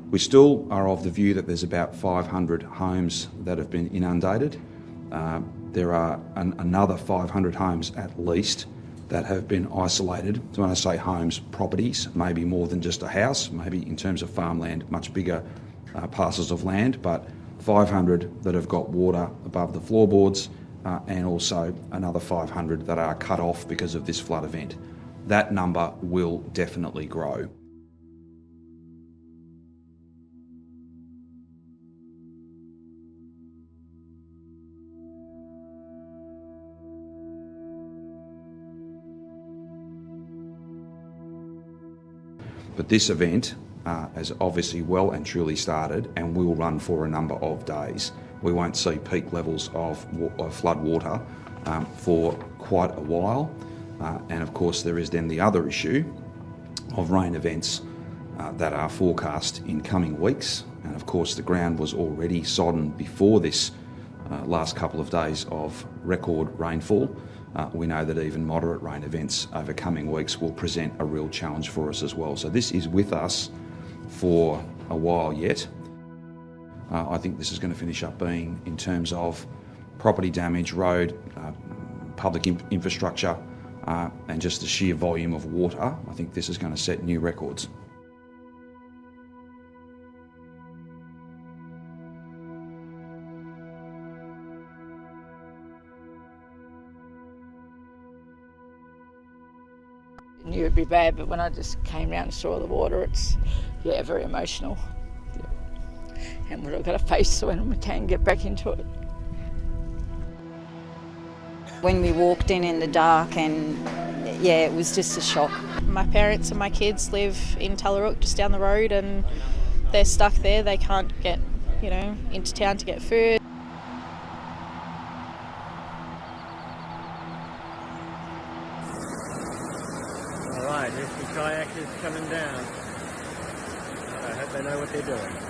We still are of the view that there's about 500 homes that have been inundated. There are another 500 homes at least that have been isolated. So when I say homes, properties, maybe more than just a house, maybe in terms of farmland, much bigger parcels of land, but 500 that have got water above the floorboards, and also another 500 that are cut off because of this flood event. That number will definitely grow. But this event has obviously well and truly started and will run for a number of days. We won't see peak levels of flood water for quite a while. And of course there is then the other issue of rain events that are forecast in coming weeks. And of course the ground was already sodden before this last couple of days of record rainfall. We know that even moderate rain events over coming weeks will present a real challenge for us as well. So this is with us for a while yet. I think this is going to finish up being, in terms of property damage, road, public infrastructure, and just the sheer volume of water, I think this is going to set new records. I knew it'd be bad, but when I just came down and saw the water, it's, yeah, very emotional. Yeah. And we've got to face when we can get back into it. When we walked in the dark, and yeah, it was just a shock. My parents and my kids live in Tullarook, just down the road, and they're stuck there. They can't get, into town to get food. All right, here's some kayakers coming down. I hope they know what they're doing.